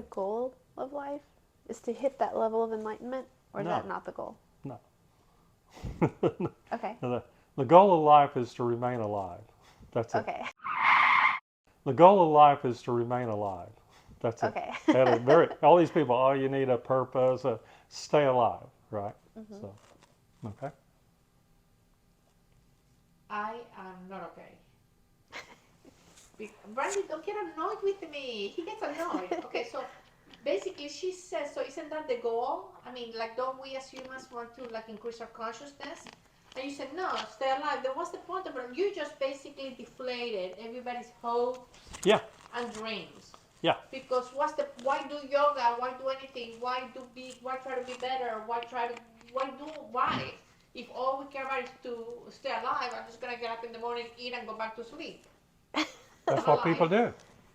goal of life? Is to hit that level of enlightenment? Or is that not the goal? No. Okay. The goal of life is to remain alive. That's it. Okay. The goal of life is to remain alive. That's it. Okay. All these people, oh, you need a purpose, stay alive, right? Mm-hmm. So, okay. I am not okay. Brandy, don't get annoyed with me. He gets annoyed. Okay, so basically she says, so isn't that the goal? I mean, like, don't we as humans want to like increase our consciousness? And you said, no, stay alive. Then what's the point of it? You just basically deflated everybody's hopes Yeah. and dreams. Yeah. Because why do yoga? Why do anything? Why try to be better? Why? If all we care about is to stay alive, I'm just gonna get up in the morning, eat, and go back to sleep. That's what people do.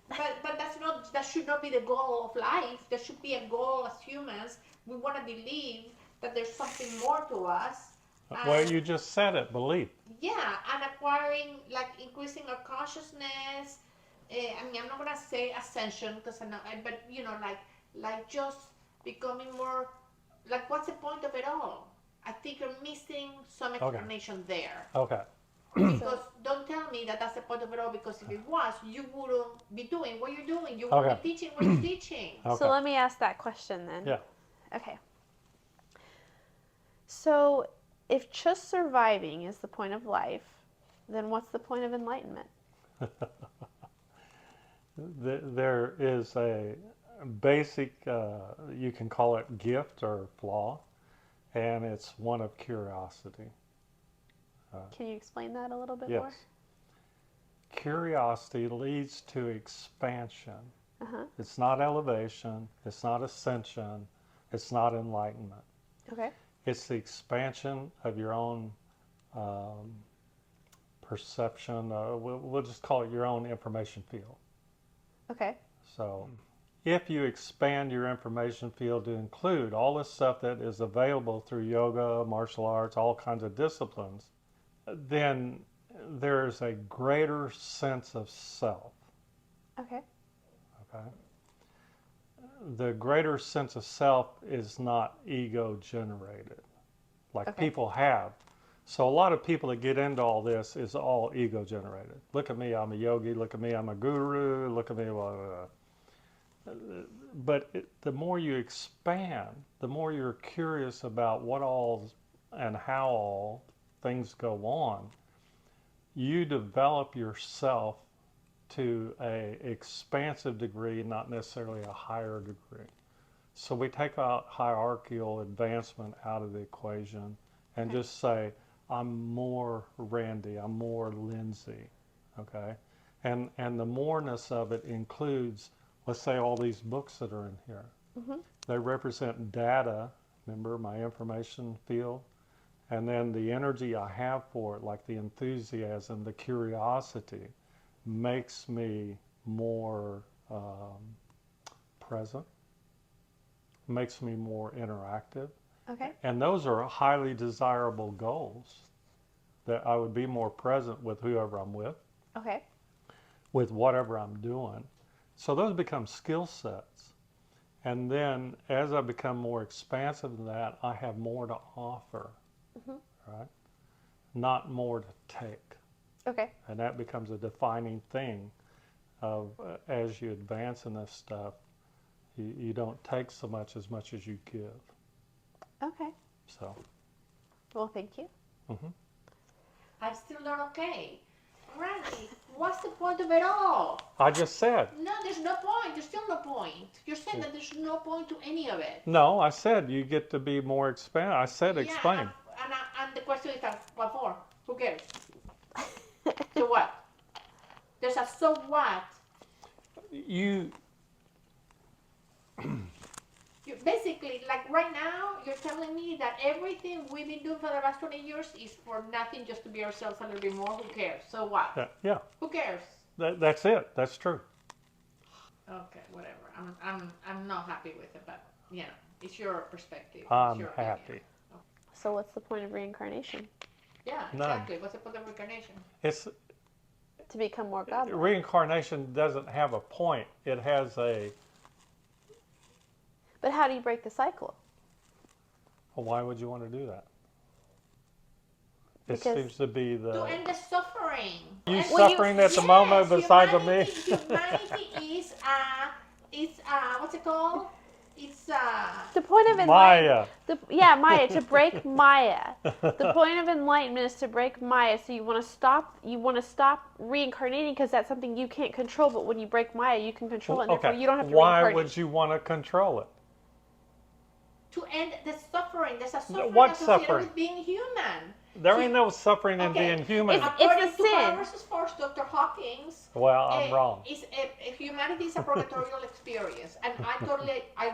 But that should not be the goal of life. There should be a goal as humans. We want to believe that there's something more to us. Well, you just said it, belief. Yeah, and acquiring, like, increasing our consciousness. I mean, I'm not gonna say ascension because I know, but you know, like just becoming more. Like, what's the point of it all? I think you're missing some explanation there. Okay. Because don't tell me that that's the point of it all, because if it was, you wouldn't be doing what you're doing. You wouldn't be teaching what you're teaching. Okay. So let me ask that question then. Yeah. Okay. So if just surviving is the point of life, then what's the point of enlightenment? There is a basic, you can call it gift or flaw, and it's one of curiosity. Can you explain that a little bit Yes. more? Curiosity leads to expansion. Uh-huh. It's not elevation, it's not ascension, it's not enlightenment. Okay. It's the expansion of your own perception. We'll just call it your own information field. Okay. So if you expand your information field to include all the stuff that is available through yoga, martial arts, all kinds of disciplines, then there's a greater sense of self. Okay. Okay. The greater sense of self is not ego generated, like people have. So a lot of people that get into all this is all ego generated. Look at me, I'm a yogi. Look at me, I'm a guru. Look at me, blah, blah, blah. But the more you expand, the more you're curious about what all and how all things go on, you develop yourself to a expansive degree, not necessarily a higher degree. So we take out hierarchical advancement out of the equation and just say, I'm more Randy, I'm more Lindsay, okay? And the moreness of it includes, let's say, all these books that are in here. Mm-hmm. They represent data, remember, my information field, and then the energy I have for it, like the enthusiasm, the curiosity, makes me more present, makes me more interactive. Okay. And those are highly desirable goals, that I would be more present with whoever I'm with, Okay. with whatever I'm doing. So those become skill sets. And then as I become more expansive than that, I have more to offer, right? Not more to take. Okay. And that becomes a defining thing of as you advance in this stuff, you don't take so much as you give. Okay. So. Well, thank you. Mm-hmm. I'm still not okay. Randy, what's the point of it all? I just said. No, there's no point. There's still no point. You're saying that there's no point to any of it. No, I said you get to be more expand. I said explain. And the question is, what for? Who cares? So what? There's a so what. You basically, like right now, you're telling me that everything we've been doing for the last 20 years is for nothing, just to be ourselves a little bit more. Who cares? So what? yeah. Who cares? That's it. That's true. Okay, whatever. I'm not happy with it, but you know, it's your perspective. I'm your happy. opinion. So what's the point of reincarnation? Yeah, exactly. None. What's the point of reincarnation? It's to become more godlike. Reincarnation doesn't have a point. It has a how do you break the cycle? Well, why would you want to do that? It Because- seems to be To the... end the suffering. You And- suffering at the moment besides me? Humanity is what's it called? It's The point of Maya. Maya, to break Maya. The point of enlightenment is to break Maya. So you want to stop reincarnating because that's something you can't control. But when you break Maya, you can control it. And therefore, you don't have to Why reincarnate. would you want to control it? to end the suffering. There's a suffering What associated suffering? with being human. There ain't no suffering in being human. According the to sin. versus force, Dr. Hawkins. Well, I'm wrong. Humanity is a purgatorial experience, and I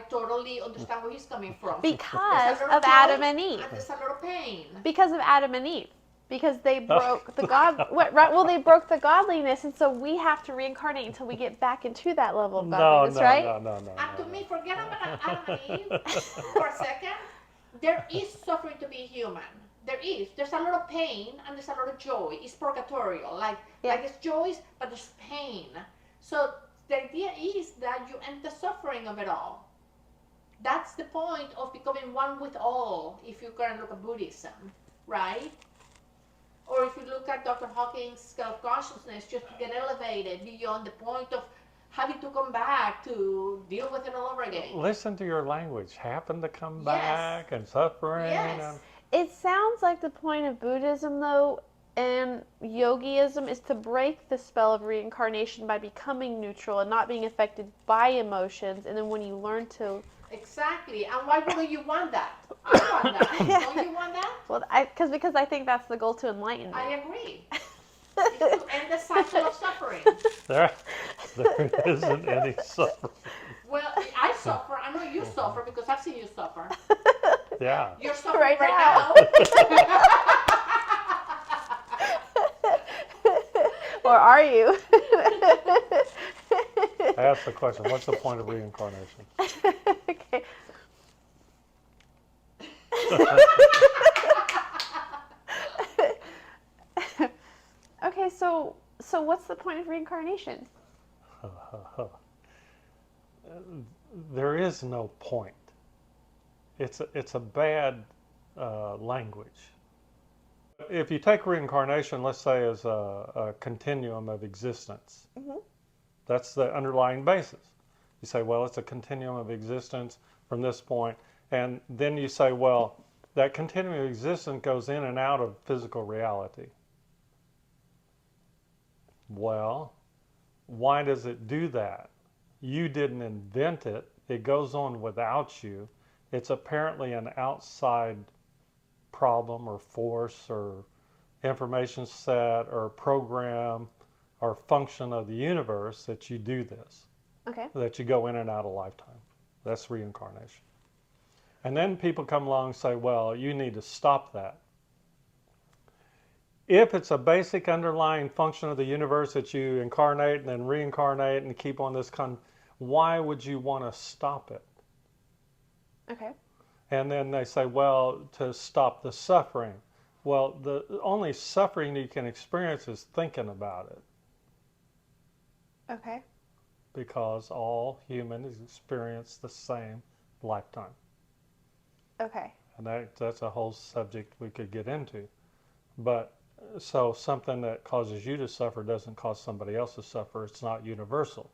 totally understand where he's coming from. Because There's a lot of joy Adam and Eve. and there's a lot of pain. Because of Adam and Eve. Because they broke the God. Right? Well, they broke the godliness, and so we have to reincarnate until we get back into that level of godliness, right? No. And to me, forget about Adam and Eve for a second. There is suffering to be human. There is. There's a lot of pain and there's a lot of joy. It's purgatorial. Like it's joys, but there's pain. So the idea is that you end the suffering of it all. That's the point of becoming one with all, if you can look at Buddhism, right? Or if you look at Dr. Hawkins' scale of consciousness, just to get elevated beyond the point of having to come back to deal with it all over again. Listen to your language. Happen to come back and suffering. Yes. It sounds like the point of Buddhism, though, and Yogiism is to break the spell of reincarnation by becoming neutral and not being affected by emotions. And then when you learn to... Exactly. And why wouldn't you want that? I want that. Don't you want that? Well, because I think that's the goal to enlightenment. I agree. It's to end the cycle of suffering. There isn't any suffering. Well, I suffer. I know you suffer because I've seen you suffer. Yeah. You're suffering Right right now. Or are you? I asked the question, what's the point of reincarnation? Okay. Okay, so what's the point of reincarnation? There is no point. It's a bad language. If you take reincarnation, let's say, as a continuum of existence, that's the underlying basis. You say, well, it's a continuum of existence from this point, and then you say, well, that continuum of existence goes in and out of physical reality. Well, why does it do that? You didn't invent it. It goes on without you. It's apparently an outside problem or force or information set or program or function of the universe that you do this. Okay. That you go in and out of lifetime. That's reincarnation. And then people come along and say, well, you need to stop that. If it's a basic underlying function of the universe that you incarnate and then reincarnate and keep on this why would you want to stop it? Okay. And then they say, well, to stop the suffering. Well, the only suffering you can experience is thinking about it. Okay. Because all humans experience the same lifetime. Okay. And that's a whole subject we could get into. But so something that causes you to suffer doesn't cause somebody else to suffer. It's not universal.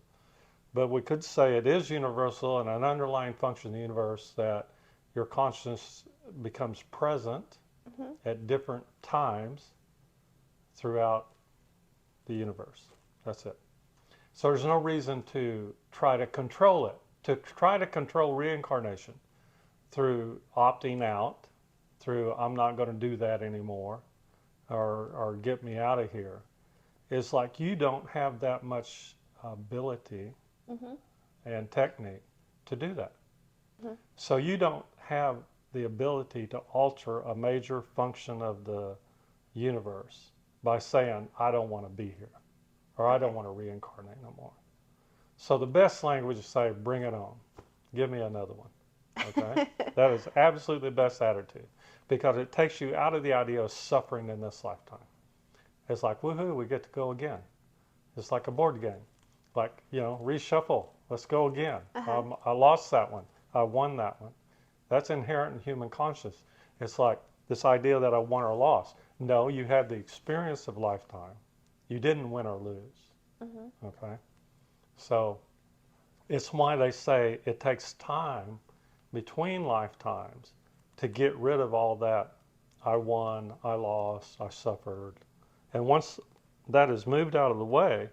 But we could say it is universal and an underlying function of the universe that your consciousness becomes present at different times throughout the universe. That's it. So there's no reason to try to control it, to try to control reincarnation through opting out, through I'm not going to do that anymore, or get me out of here. It's like you don't have that much ability and technique to do that. So you don't have the ability to alter a major function of the universe by saying, I don't want to be here, or I don't want to reincarnate no more. So the best language is say, bring it on. Give me another one. Okay? That is absolutely the best attitude, because it takes you out of the idea of suffering in this lifetime. It's like, woohoo, we get to go again. It's like a board game. Like, reshuffle. Let's go again. I lost that one. I won that one. That's inherent in human consciousness. It's like this idea that I won or lost. No, you had the experience of lifetime. You didn't win or lose. Mm-hmm. Okay? So it's why they say it takes time between lifetimes to get rid of all that I won, I lost, I suffered. And once that is moved out of the way,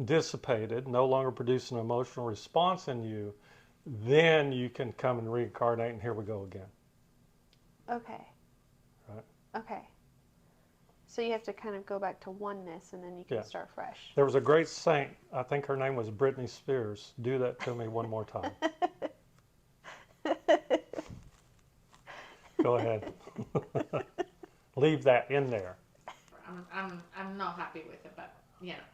dissipated, no longer produce an emotional response in you, then you can come and reincarnate, and here we go again. Okay. Right? Okay. So you have to kind of go back to oneness, and then you can Yeah. start fresh. There was a great saint, I think her name was Britney Spears. Do that to me one more time. Go ahead. Leave that in there. I'm not happy with it, but you know.